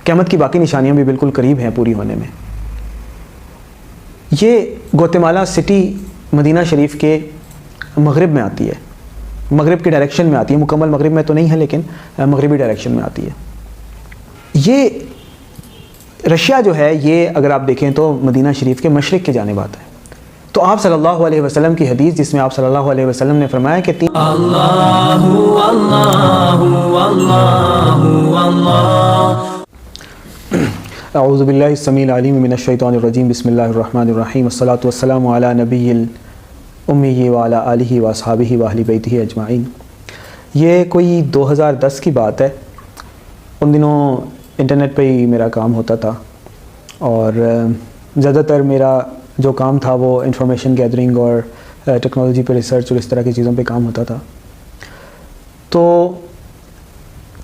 قیامت کی باقی نشانیاں بھی بالکل قریب ہیں پوری ہونے میں۔ یہ گوتمالا سٹی مدینہ شریف کے مغرب میں آتی ہے، مغرب کے ڈائریکشن میں آتی ہے، مکمل مغرب میں تو نہیں ہے لیکن مغربی ڈائریکشن میں آتی ہے۔ یہ رشیا جو ہے یہ اگر آپ دیکھیں تو مدینہ شریف کے مشرق کے جانب آتا ہے۔ تو آپ صلی اللہ علیہ وسلم کی حدیث جس میں آپ صلی اللہ علیہ وسلم نے فرمایا کہ اعوذ باللہ السمیع العلیم من الشیطان الرجیم بسم اللہ الرحمن الرحیم والصلاة والسلام علی نبی الامی وعلی آلہ واصحابہ واہل بیتہ اجمعین۔ یہ کوئی 2010 کی بات ہے۔ ان دنوں انٹرنیٹ پہ ہی میرا کام ہوتا تھا اور زیادہ تر میرا جو کام تھا وہ انفارمیشن گیدرنگ اور ٹیکنالوجی پہ ریسرچ اور اس طرح کی چیزوں پہ کام ہوتا تھا۔ تو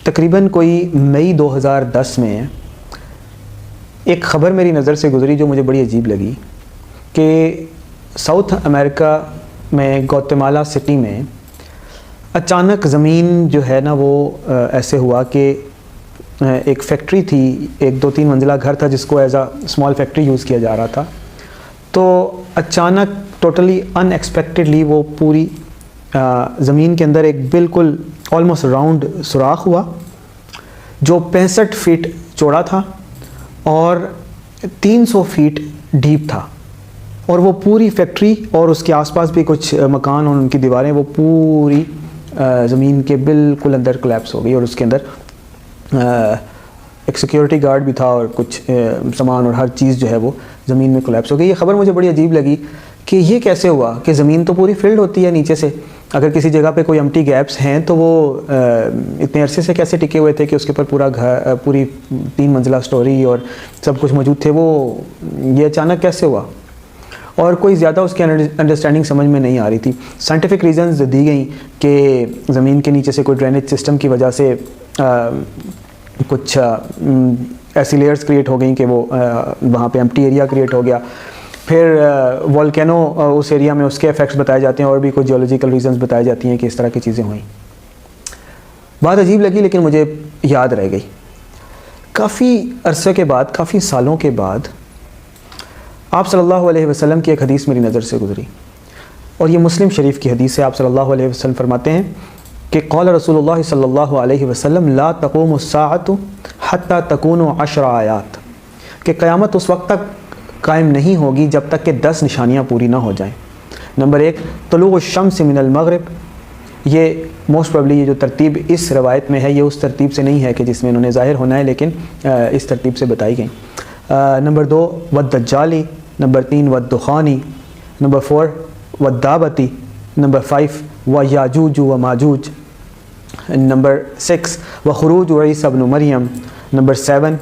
تقریباً کوئی مئی 2010 میں ایک خبر میری نظر سے گزری جو مجھے بڑی عجیب لگی کہ ساؤتھ امریکہ میں گوتمالا سٹی میں اچانک زمین جو ہے نا وہ ایسے ہوا کہ ایک فیکٹری تھی، ایک 2-3 منزلہ گھر تھا جس کو as a small factory use کیا جا رہا تھا۔ تو اچانک ٹوٹلی ان ایکسپیکٹڈلی وہ پوری زمین کے اندر ایک بالکل آلموسٹ راؤنڈ سوراخ ہوا جو 65 فیٹ چوڑا تھا اور 300 فیٹ ڈیپ تھا، اور وہ پوری فیکٹری اور اس کے آس پاس بھی کچھ مکان اور ان کی دیواریں وہ پوری زمین کے بالکل اندر کولیپس ہو گئی، اور اس کے اندر ایک سیکیورٹی گارڈ بھی تھا اور کچھ سامان اور ہر چیز جو ہے وہ زمین میں کولیپس ہو گئی۔ یہ خبر مجھے بڑی عجیب لگی کہ یہ کیسے ہوا کہ زمین تو پوری فلڈ ہوتی ہے نیچے سے، اگر کسی جگہ پہ کوئی امٹی گیپس ہیں تو وہ اتنے عرصے سے کیسے ٹکے ہوئے تھے کہ اس کے اوپر پورا گھر، پوری 3 منزلہ سٹوری اور سب کچھ موجود تھے، وہ یہ اچانک کیسے ہوا؟ اور کوئی زیادہ اس کی انڈرسٹینڈنگ سمجھ میں نہیں آ رہی تھی۔ سائنٹیفک ریزنز دی گئیں کہ زمین کے نیچے سے کوئی ڈرینیج سسٹم کی وجہ سے کچھ ایسی لیئرز کریٹ ہو گئیں کہ وہ وہاں پہ ایمپٹی ایریا کریٹ ہو گیا، پھر والکینو اس ایریا میں اس کے ایفیکٹس بتائے جاتے ہیں، اور بھی کچھ جیولوجیکل ریزنز بتائی جاتی ہیں کہ اس طرح کی چیزیں ہوئیں۔ بات عجیب لگی لیکن مجھے یاد رہ گئی۔ کافی عرصے کے بعد، کافی سالوں کے بعد آپ صلی اللہ علیہ وسلم کی ایک حدیث میری نظر سے گزری، اور یہ مسلم شریف کی حدیث ہے۔ آپ صلی اللہ علیہ وسلم فرماتے ہیں کہ قال رسول اللہ صلی اللہ علیہ وسلم لا تقوم الساعۃ حتی تکون 10 آیات، کہ قیامت اس وقت تک قائم نہیں ہوگی جب تک کہ 10 نشانیاں پوری نہ ہو جائیں۔ نمبر 1 طلوع الشمس من المغرب، یہ موسٹ پروبلی یہ جو ترتیب اس روایت میں ہے یہ اس ترتیب سے نہیں ہے کہ جس میں انہوں نے ظاہر ہونا ہے، لیکن اس ترتیب سے بتائی گئیں۔ نمبر 2 والدجالی، نمبر 3 والدخانی، نمبر 4 والدابتی، نمبر 5 ویاجوج وماجوج، نمبر 6 وخروج عیسی ابن مریم، نمبر 7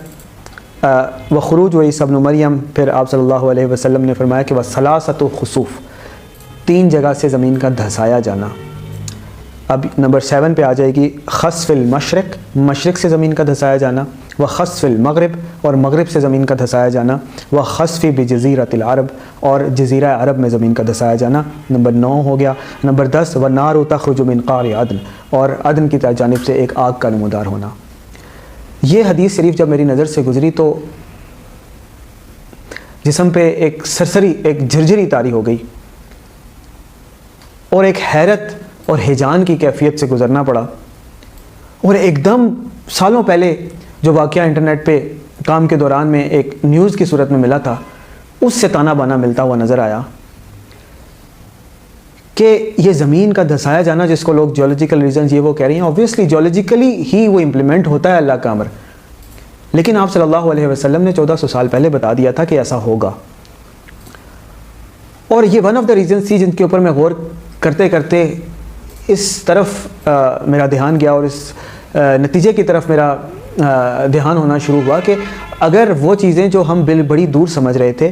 وخروج عیسی ابن مریم۔ پھر آپ صلی اللہ علیہ وسلم نے فرمایا کہ وثلاثۃ خسوف، 3 جگہ سے زمین کا دھسایا جانا۔ اب نمبر 7 پہ آ جائے گی خسف المشرق، مشرق سے زمین کا دھسایا جانا، وخسف المغرب، اور مغرب سے زمین کا دھسایا جانا، وخسف بجزیرۃ العرب، اور جزیرہ عرب میں زمین کا دھسایا جانا۔ نمبر 9 ہو گیا۔ نمبر 10 والنار تخرج من قعر عدن، اور عدن کی جانب سے ایک آگ کا نمودار ہونا۔ یہ حدیث شریف جب میری نظر سے گزری تو جسم پہ ایک سرسری، ایک جھرجھری طاری ہو گئی، اور ایک حیرت اور ہیجان کی کیفیت سے گزرنا پڑا، اور ایک دم سالوں پہلے جو واقعہ انٹرنیٹ پہ کام کے دوران میں ایک نیوز کی صورت میں ملا تھا اس سے تانا بانا ملتا ہوا نظر آیا کہ یہ زمین کا دھسایا جانا جس کو لوگ جیولوجیکل ریزنز یہ وہ کہہ رہے ہیں، اوبویسلی جیولوجیکلی ہی وہ امپلیمنٹ ہوتا ہے اللہ کا امر، لیکن آپ صلی اللہ علیہ وسلم نے 1400 سال پہلے بتا دیا تھا کہ ایسا ہوگا، اور یہ ون آف دا ریزنز تھی جن کے اوپر میں غور کرتے کرتے اس طرف میرا دھیان گیا، اور اس نتیجے کی طرف میرا دھیان ہونا شروع ہوا کہ اگر وہ چیزیں جو ہم بڑی دور سمجھ رہے تھے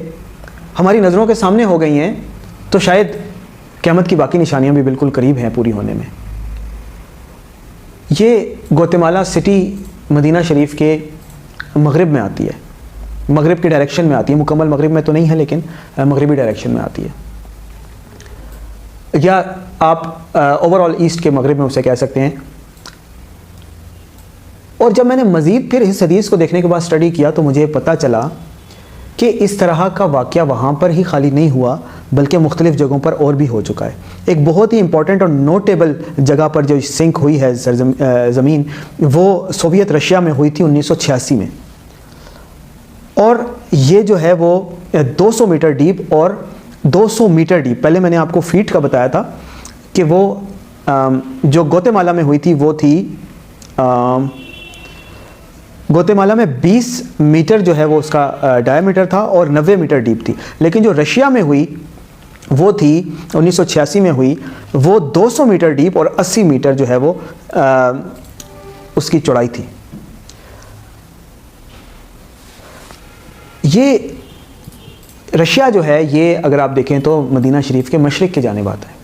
ہماری نظروں کے سامنے ہو گئی ہیں تو شاید قیامت کی باقی نشانیاں بھی بالکل قریب ہیں پوری ہونے میں۔ یہ گوتمالا سٹی مدینہ شریف کے مغرب میں آتی ہے، مغرب کی ڈائریکشن میں آتی ہے، مکمل مغرب میں تو نہیں ہے لیکن مغربی ڈائریکشن میں آتی ہے، یا آپ اوور آل ایسٹ کے مغرب میں اسے کہہ سکتے ہیں۔ اور جب میں نے مزید پھر اس حدیث کو دیکھنے کے بعد اسٹڈی کیا تو مجھے پتہ چلا کہ اس طرح کا واقعہ وہاں پر ہی خالی نہیں ہوا بلکہ مختلف جگہوں پر اور بھی ہو چکا ہے. ایک بہت ہی امپورٹنٹ اور نوٹیبل جگہ پر جو سنک ہوئی ہے زمین وہ سوویت رشیا میں ہوئی تھی 1986 میں, اور یہ جو ہے وہ 200 میٹر ڈیپ اور 200 میٹر ڈیپ. پہلے میں نے آپ کو فیٹ کا بتایا تھا کہ وہ جو گوتے مالا میں ہوئی تھی وہ تھی گوتے مالا میں 20 میٹر جو ہے وہ اس کا ڈایا میٹر تھا اور 90 میٹر ڈیپ تھی. لیکن جو رشیا میں ہوئی وہ تھی 1986 میں ہوئی, وہ 200 میٹر ڈیپ اور 80 میٹر جو ہے وہ اس کی چوڑائی تھی. یہ رشیا جو ہے یہ اگر آپ دیکھیں تو مدینہ شریف کے مشرق کی جانب آتا ہے.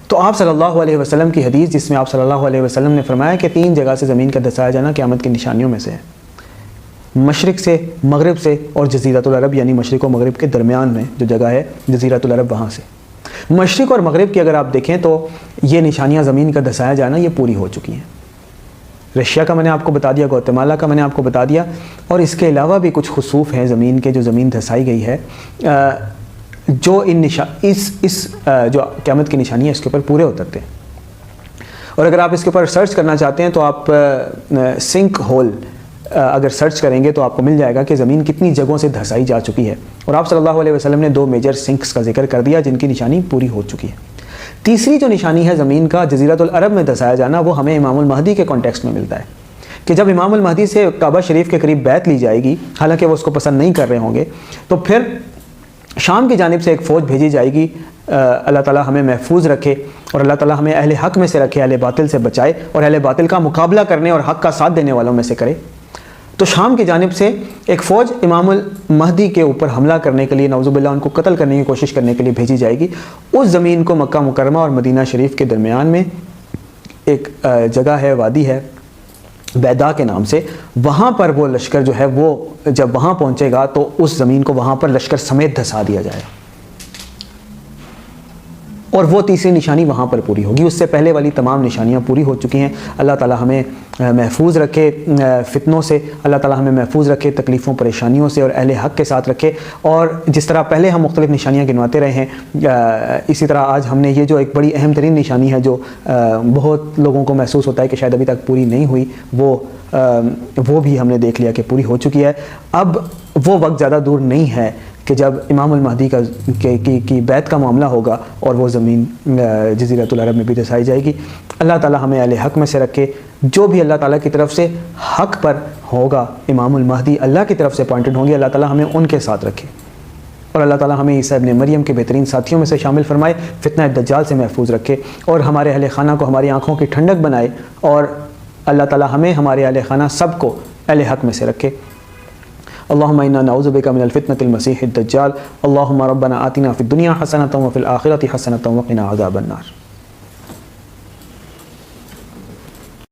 تو آپ صلی اللہ علیہ وسلم کی حدیث جس میں آپ صلی اللہ علیہ وسلم نے فرمایا کہ 3 جگہ سے زمین کا دھسایا جانا قیامت کی نشانیوں میں سے ہے, مشرق سے, مغرب سے اور جزیرۃ العرب, یعنی مشرق و مغرب کے درمیان میں جو جگہ ہے جزیرۃ العرب وہاں سے. مشرق اور مغرب کی اگر آپ دیکھیں تو یہ نشانیاں زمین کا دھسایا جانا یہ پوری ہو چکی ہیں. رشیا کا میں نے آپ کو بتا دیا, گوتے مالا کا میں نے آپ کو بتا دیا, اور اس کے علاوہ بھی کچھ خسوف ہیں زمین کے جو زمین دھسائی گئی ہے جو جو قیامت کی نشانی ہے اس کے اوپر پورے اترتے ہیں. اور اگر آپ اس کے اوپر سرچ کرنا چاہتے ہیں تو آپ سنک ہول اگر سرچ کریں گے تو آپ کو مل جائے گا کہ زمین کتنی جگہوں سے دھسائی جا چکی ہے. اور آپ صلی اللہ علیہ وسلم نے 2 میجر سنکس کا ذکر کر دیا جن کی نشانی پوری ہو چکی ہے. تیسری جو نشانی ہے زمین کا جزیرۃ العرب میں دھسایا جانا وہ ہمیں امام المہدی کے کانٹیکسٹ میں ملتا ہے کہ جب امام المہدی سے کعبہ شریف کے قریب بیعت لی جائے گی, حالانکہ وہ اس کو پسند نہیں کر رہے ہوں گے, تو پھر شام کی جانب سے ایک فوج بھیجی جائے گی. اللہ تعالیٰ ہمیں محفوظ رکھے اور اللہ تعالیٰ ہمیں اہل حق میں سے رکھے, اہل باطل سے بچائے اور اہل باطل کا مقابلہ کرنے اور حق کا ساتھ دینے والوں میں سے کرے. تو شام کی جانب سے ایک فوج امام المہدی کے اوپر حملہ کرنے کے لیے, نعوذ باللہ ان کو قتل کرنے کی کوشش کرنے کے لیے بھیجی جائے گی. اس زمین کو مکہ مکرمہ اور مدینہ شریف کے درمیان میں ایک جگہ ہے, وادی ہے بیدا کے نام سے, وہاں پر وہ لشکر جو ہے وہ جب وہاں پہنچے گا تو اس زمین کو وہاں پر لشکر سمیت دھسا دیا جائے گا, اور وہ تیسری نشانی وہاں پر پوری ہوگی. اس سے پہلے والی تمام نشانیاں پوری ہو چکی ہیں. اللہ تعالیٰ ہمیں محفوظ رکھے فتنوں سے, اللہ تعالیٰ ہمیں محفوظ رکھے تکلیفوں پریشانیوں سے, اور اہل حق کے ساتھ رکھے. اور جس طرح پہلے ہم مختلف نشانیاں گنواتے رہے ہیں, اسی طرح آج ہم نے یہ جو ایک بڑی اہم ترین نشانی ہے جو بہت لوگوں کو محسوس ہوتا ہے کہ شاید ابھی تک پوری نہیں ہوئی, وہ بھی ہم نے دیکھ لیا کہ پوری ہو چکی ہے. اب وہ وقت زیادہ دور نہیں ہے کہ جب امام المہدی کی بیعت کا معاملہ ہوگا اور وہ زمین جزیرۃ العرب میں بھی دھسائی جائے گی. اللہ تعالیٰ ہمیں اہل حق میں سے رکھے. جو بھی اللہ تعالیٰ کی طرف سے حق پر ہوگا, امام المہدی اللہ کی طرف سے اپوائنٹڈ ہوں گے, اللہ تعالیٰ ہمیں ان کے ساتھ رکھے. اور اللہ تعالیٰ ہمیں عیسیٰ ابن مریم کے بہترین ساتھیوں میں سے شامل فرمائے, فتنہ دجال سے محفوظ رکھے, اور ہمارے اہل خانہ کو ہماری آنکھوں کی ٹھنڈک بنائے, اور اللہ تعالیٰ ہمیں ہمارے اہل خانہ سب کو اہل حق میں سے رکھے. اللهم إنا نعوذ بك من الفتنة المسيح الدجال. اللهم ربنا آتنا في الدنيا حسنة وفي الآخرة حسنة وقنا عذاب النار.